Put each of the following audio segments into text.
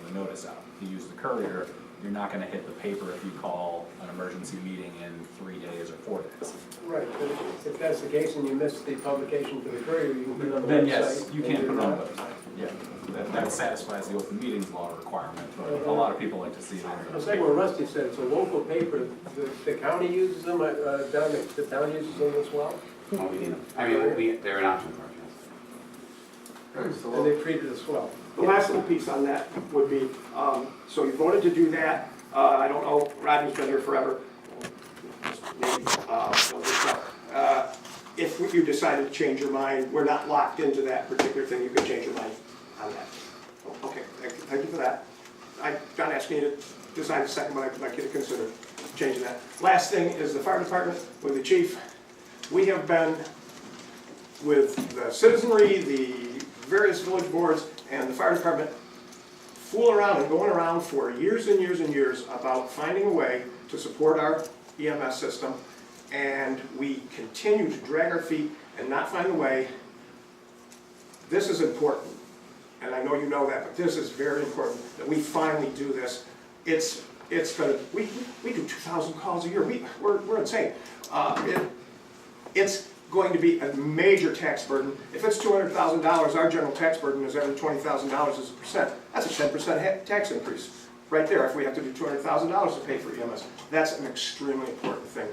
the notice out. If you use the courier, you're not gonna hit the paper if you call an emergency meeting in 3 days or 4 days. Right, but if that's the case and you miss the publication for the courier, you can put it on the website. Then yes, you and can't put it on the you're website, yeah. That satisfies the open meetings law requirement, but a lot of people like to see it on It's the. like what Rusty said, it's a local paper, the county uses them, down the town uses them as well, Oh, we need them. I mean, they're an option for us, yes. and they treat it as well. The last little piece on that would be, so you voted to do that. I don't know, Rodney's been here forever. Maybe, if you decided to change your mind, we're not locked into that particular thing. You could change your mind on that. Okay, thank you for that. I'm not asking you to decide a second, but I'd like you to consider changing that. Last thing is the fire department with the chief. We have been with the citizenry, the various village boards, and the fire department fooling around and going around for years and years and years about finding a way to support our EMS system, and we continue to drag our feet and not find a way. This is important, and I know you know that, but this is very important that we finally do this. It's gonna, we do 2,000 calls a year. We're insane. It's going to be a major tax burden. If it's $200,000, our general tax burden is every $20,000 as a percent. That's a 10% tax increase right there if we have to do $200,000 to pay for EMS. That's an extremely important thing.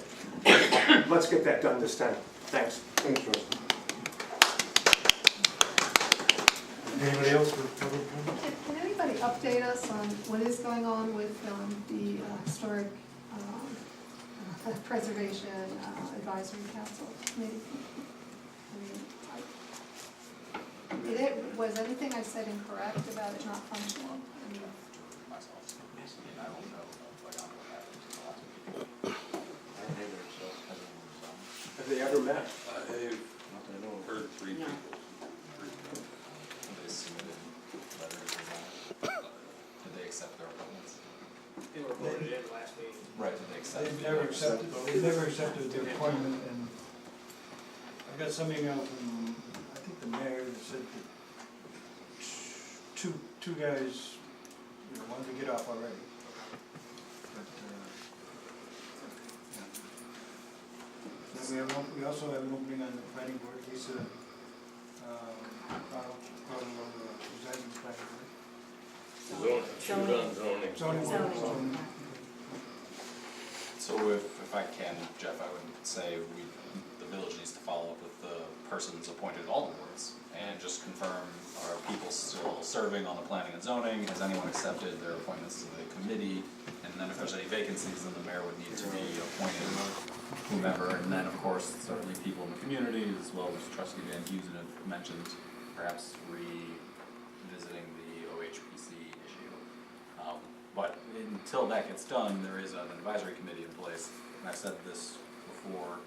Let's get that done this time. Thanks. Thanks, Russ. Anybody else with public comment? Can anybody update us on what is going on with the historic preservation advisory council committee? Was anything I said incorrect about it not functional? I mean, Have they ever met? I've heard three people. They submitted letters or not. Did they accept their appointments? They were voted in last meeting. Right, did they accept? They've never accepted the appointment, and I got some email from, I think the mayor, that said that two guys, wanted to get off already. But, yeah. Then we also have an opening on the planning board. Lisa, presiding the planning board. Zoning. So if I can, Jeff, I would say the village needs to follow up with the persons appointed at all the boards and just confirm, are people still serving on the planning and zoning? Has anyone accepted their appointments to the committee? And then if there's any vacancies, then the mayor would need to be appointing whomever. And then, of course, certainly people in the community, as well as Trustee Van Heusen have mentioned, perhaps revisiting the OHPC issue. But until that gets done, there is an advisory committee in place, and I've said this before.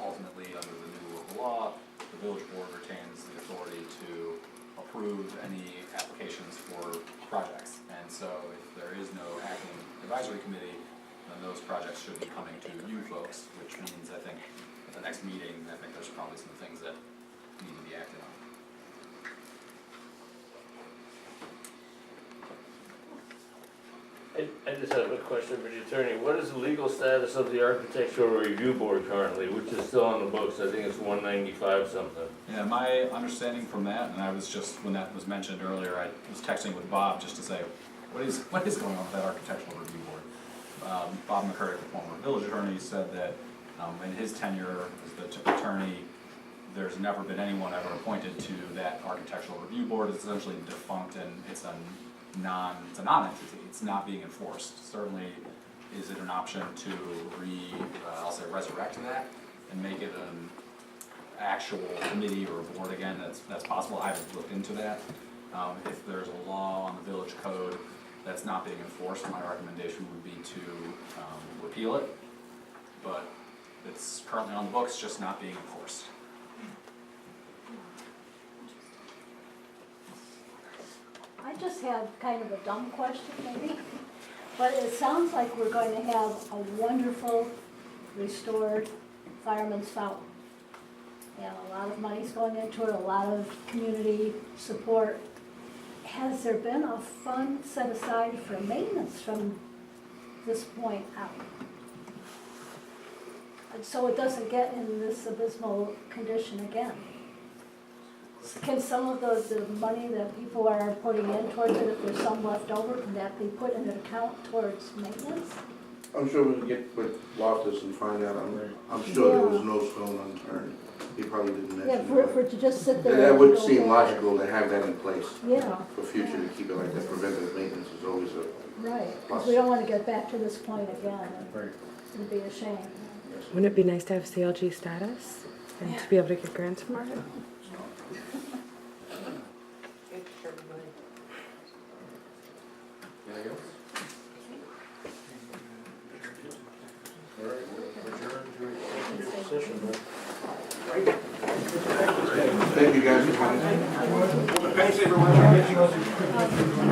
Ultimately, under the new local law, the village board retains the authority to approve any applications for projects. And so, if there is no acting advisory committee, then those projects should be coming to you folks, which means I think at the next meeting, I think there's probably some things that need to be acted on. I just have a question for the attorney. What is the legal status of the Architectural Review Board currently, which is still on the books? I think it's 195 something. Yeah, my understanding from that, and I was just, when that was mentioned earlier, I was texting with Bob just to say, what is going on with that Architectural Review Board? Bob McCurdy, the former village attorney, said that in his tenure as the attorney, there's never been anyone ever appointed to that Architectural Review Board. It's essentially defunct, and it's a non-entity. It's not being enforced. Certainly, is it an option to I'll say resurrect that and make it an actual committee or a board again? That's possible. I haven't looked into that. If there's a law on the village code that's not being enforced, my recommendation would be to repeal it. But it's currently on the books, just not being enforced. I just have kind of a dumb question maybe, but it sounds like we're going to have a wonderful restored fireman's fountain. And a lot of money's going into it, a lot of community support. has there been a fund set aside for maintenance from this point out? And so it doesn't get in this abysmal condition again? Can some of the money that people are putting in towards it, if there's some left over, can that be put in an account towards maintenance? I'm sure we can get with Loftus and find out. I'm sure there was Yeah. no stone unturned. He probably didn't Yeah, mention for it. it to just sit but there. That and would go seem bad. logical to have that in place Yeah, for future, to keep it like that. Preventive maintenance is always a, right, because we don't want to get back to this point again. Right. It'd be a shame. Wouldn't it be nice to have CLG status and to be able to get grants from it? Anything else? All right, we'll adjourn to executive session then. thank you guys for coming. Thanks, everyone.